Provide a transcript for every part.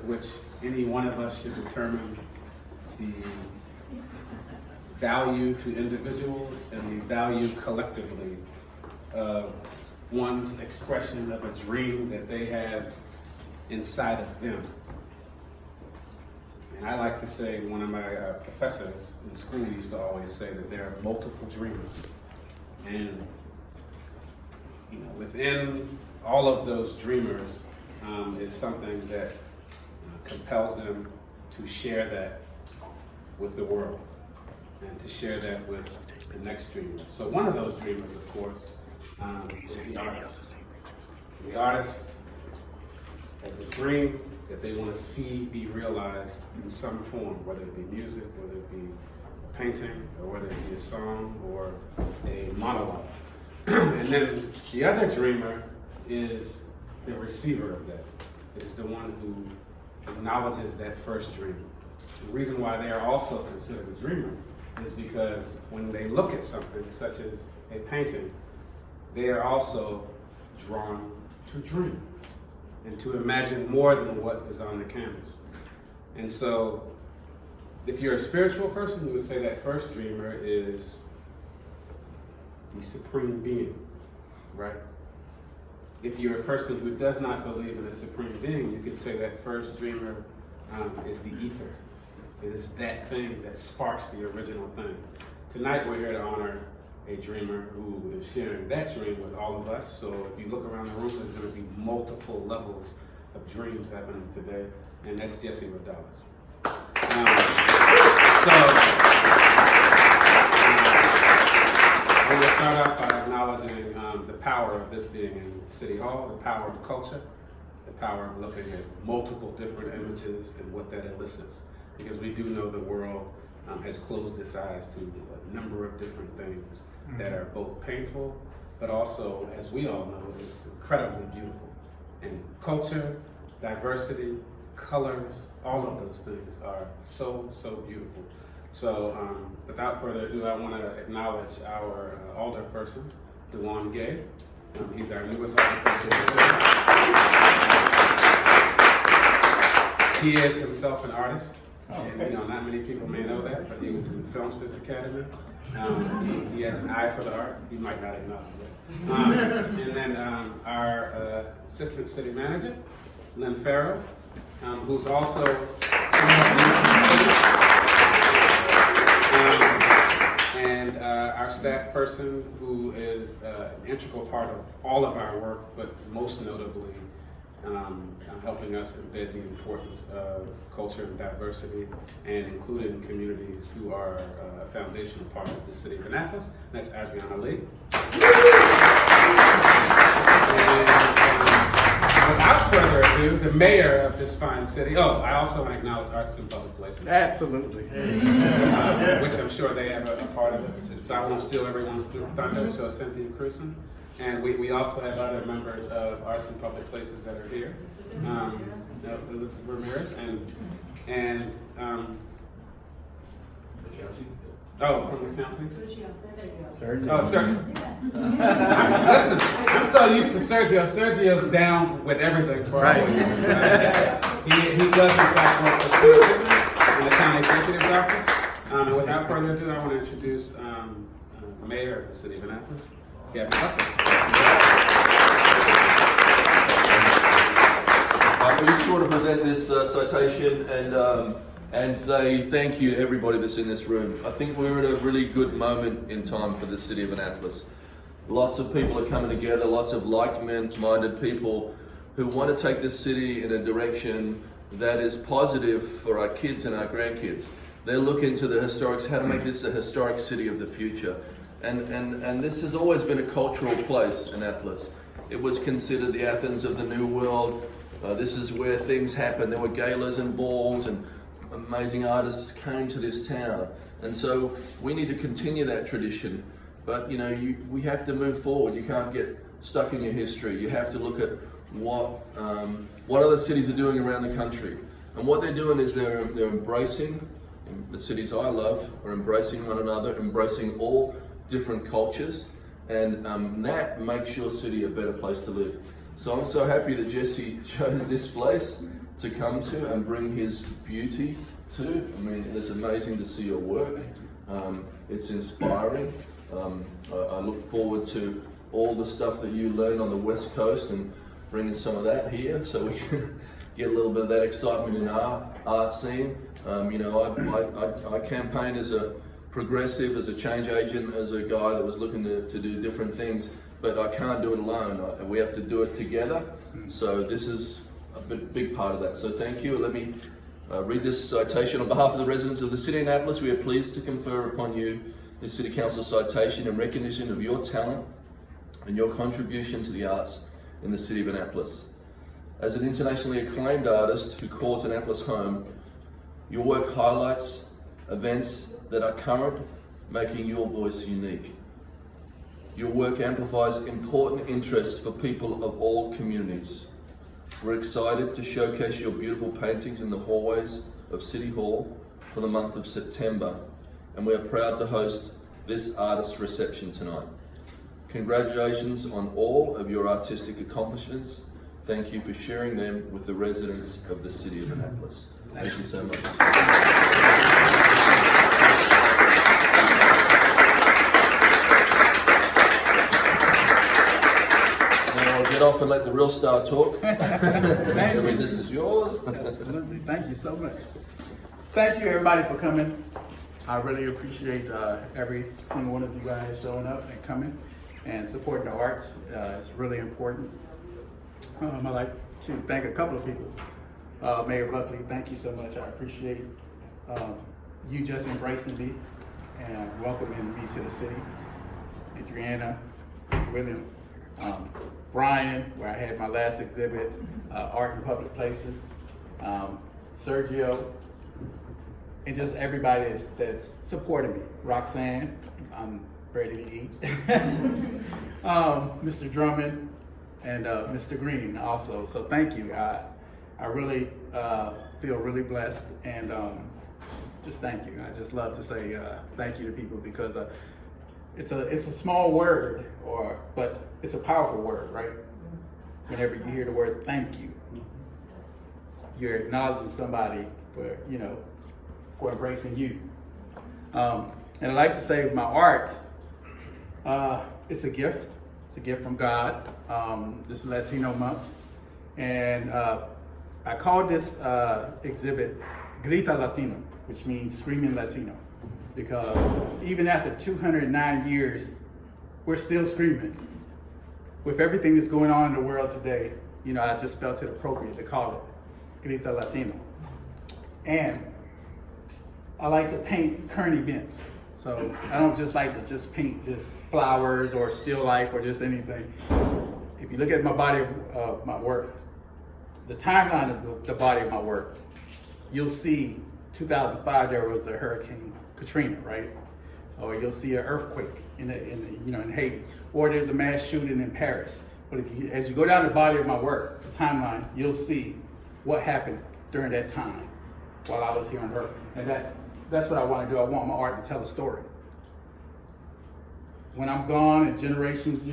which any one of us should determine the value to individuals and the value collectively of one's expression of a dream that they have inside of them. And I like to say, one of my professors in school used to always say that there are multiple dreamers. And within all of those dreamers is something that compels them to share that with the world and to share that with the next dreamer. So one of those dreamers, of course, is the artist. The artist has a dream that they want to see be realized in some form, whether it be music, whether it be a painting, or whether it be a song or a monologue. And then the other dreamer is the receiver of that. It is the one who acknowledges that first dream. The reason why they are also considered a dreamer is because when they look at something such as a painting, they are also drawn to dream and to imagine more than what is on the canvas. And so, if you're a spiritual person, you would say that first dreamer is the supreme being, right? If you're a person who does not believe in a supreme being, you could say that first dreamer is the ether. It is that thing that sparks the original thing. Tonight we're here to honor a dreamer who is sharing that dream with all of us. So if you look around the room, there's going to be multiple levels of dreams happening today, and that's Jesse Raudales. We will start off by acknowledging the power of this being in City Hall, the power of culture, the power of looking at multiple different images and what that elicits. Because we do know the world has closed its eyes to a number of different things that are both painful, but also, as we all know, is incredibly beautiful. And culture, diversity, colors, all of those things are so, so beautiful. So without further ado, I want to acknowledge our alder person, DeJuan Gay. He's our newest alder person. He is himself an artist. And not many people may know that, but he was in the Filmsters Academy. He has an eye for the art. You might not acknowledge that. And then our assistant city manager, Lynn Farrell, who's also and our staff person who is an integral part of all of our work, but most notably helping us embed the importance of culture and diversity and including communities who are a foundational part of the city of Annapolis. And that's Adriana Lee. And without further ado, the mayor of this fine city. Oh, I also want to acknowledge Arts in Public Places. Absolutely. Which I'm sure they have a part of it. So I won't steal everyone's thunder, so Cynthia Cruson. And we also have other members of Arts in Public Places that are here. Ramirez and from the county? Sergio. Oh, Sergio. Listen, I'm so used to Sergio. Sergio's down with everything for our reasons. He does, in fact, work for Sergio in the county executive's office. And without further ado, I want to introduce the mayor of the city of Annapolis, Gavin Buckley. We just want to present this citation and say thank you to everybody that's in this room. I think we're at a really good moment in time for the city of Annapolis. Lots of people are coming together, lots of like-minded people who want to take this city in a direction that is positive for our kids and our grandkids. They're looking to the historics, how to make this a historic city of the future. And this has always been a cultural place, Annapolis. It was considered the Athens of the New World. This is where things happened. There were galas and balls and amazing artists came to this town. And so we need to continue that tradition. But we have to move forward. You can't get stuck in your history. You have to look at what other cities are doing around the country. And what they're doing is they're embracing, the cities I love are embracing one another, embracing all different cultures. And that makes your city a better place to live. So I'm so happy that Jesse chose this place to come to and bring his beauty to. I mean, it's amazing to see your work. It's inspiring. I look forward to all the stuff that you learned on the West Coast and bringing some of that here so we can get a little bit of that excitement in our art scene. I campaigned as a progressive, as a change agent, as a guy that was looking to do different things, but I can't do it alone. We have to do it together. So this is a big part of that. So thank you. Let me read this citation. On behalf of the residents of the City of Annapolis, we are pleased to confer upon you this City Council citation in recognition of your talent and your contribution to the arts in the City of Annapolis. As an internationally acclaimed artist who calls Annapolis home, your work highlights events that are current, making your voice unique. Your work amplifies important interests for people of all communities. We're excited to showcase your beautiful paintings in the hallways of City Hall for the month of September, and we are proud to host this artist reception tonight. Congratulations on all of your artistic accomplishments. Thank you for sharing them with the residents of the City of Annapolis. Thank you so much. Get off and let the real star talk. This is yours. Absolutely. Thank you so much. Thank you, everybody, for coming. I really appreciate every single one of you guys showing up and coming and supporting the arts. It's really important. I'd like to thank a couple of people. Mayor Buckley, thank you so much. I appreciate you just embracing me and welcoming me to the city. Adriana, William, Brian, where I had my last exhibit, Art in Public Places, Sergio, and just everybody that's supporting me. Roxanne, I'm ready to eat. Mr. Drummond and Mr. Green also. So thank you. I really feel really blessed, and just thank you. I just love to say thank you to people because it's a small word, but it's a powerful word, right? Whenever you hear the word thank you, you're acknowledging somebody for embracing you. And I like to say my art, it's a gift. It's a gift from God. This is Latino Month. And I called this exhibit Grita Latino, which means Screaming Latino. Because even after 209 years, we're still screaming. With everything that's going on in the world today, I just felt it appropriate to call it Grita Latino. And I like to paint current events. So I don't just like to just paint just flowers or still life or just anything. If you look at my body of my work, the timeline of the body of my work, you'll see 2005 there was a Hurricane Katrina, right? Or you'll see an earthquake in Haiti, or there's a mass shooting in Paris. But as you go down the body of my work, the timeline, you'll see what happened during that time while I was here on Earth. And that's what I want to do. I want my art to tell a story. When I'm gone, and generations,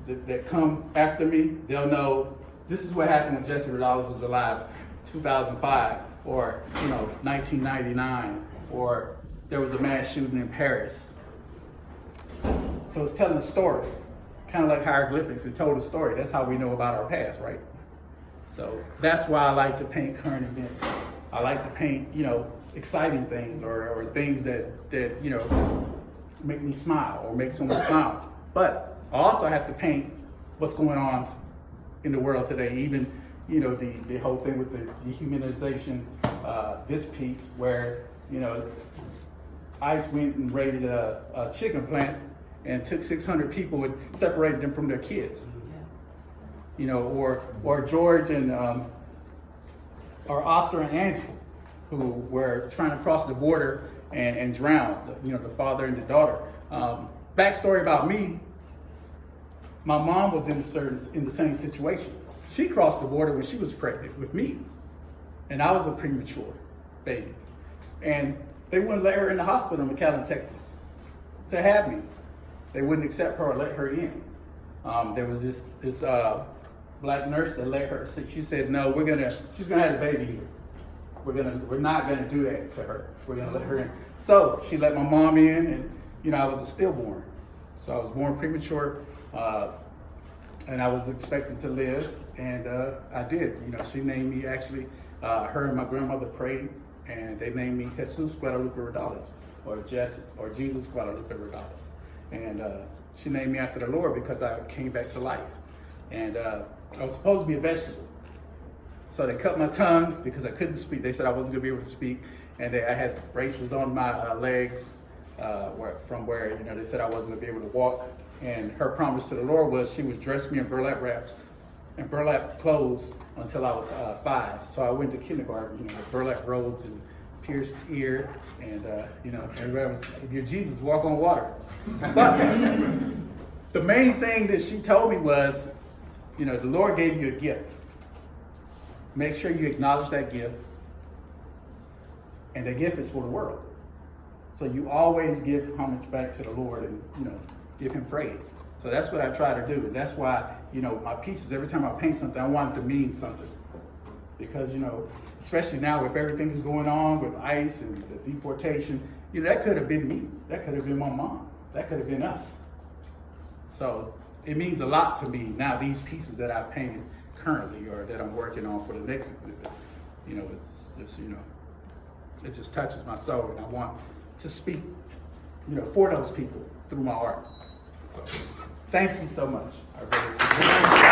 that come after me, they'll know this is what happened when Jesse Raudales was alive, 2005, or 1999, or there was a mass shooting in Paris. So it's telling a story, kind of like hieroglyphics. It told a story. That's how we know about our past, right? So that's why I like to paint current events. I like to paint, exciting things or things that make me smile or make someone smile. But I also have to paint what's going on in the world today. Even, the whole thing with the dehumanization, this piece where, ICE went and raided a chicken plant and took 600 people and separated them from their kids. Or George and or Oscar and Angela, who were trying to cross the border and drowned. The father and the daughter. Backstory about me: my mom was in the same situation. She crossed the border when she was pregnant with me, and I was a premature baby, and they wouldn't let her in the hospital in McAllen, Texas, to have me. They wouldn't accept her or let her in. There was this black nurse that let her, she said, no, she's gonna have the baby here. We're not gonna do that to her. We're gonna let her in. So she let my mom in, and I was a stillborn. So I was born premature, and I was expected to live, and I did. She named me actually, her and my grandmother prayed, and they named me Jesus Guadalupe Raudales, or Jesus Guadalupe Raudales. And she named me after the Lord because I came back to life. And I was supposed to be a vegetable. So they cut my tongue because I couldn't speak. They said I wasn't gonna be able to speak. And I had braces on my legs from where, they said I wasn't gonna be able to walk. And her promise to the Lord was she would dress me in burlap wraps and burlap clothes until I was 5. So I went to kindergarten, with burlap robes and pierced ear. And, everybody was, if you're Jesus, walk on water. But the main thing that she told me was, the Lord gave you a gift. Make sure you acknowledge that gift. And the gift is for the world. So you always give homage back to the Lord and, give him praise. So that's what I try to do. And that's why, my pieces, every time I paint something, I want it to mean something. Because, especially now with everything that's going on with ICE and the deportation, that could have been me. That could have been my mom. That could have been us. So it means a lot to me now, these pieces that I painted currently or that I'm working on for the next exhibit. It's just, it just touches my soul, and I want to speak, for those people through my art. So thank you so much. I really appreciate it.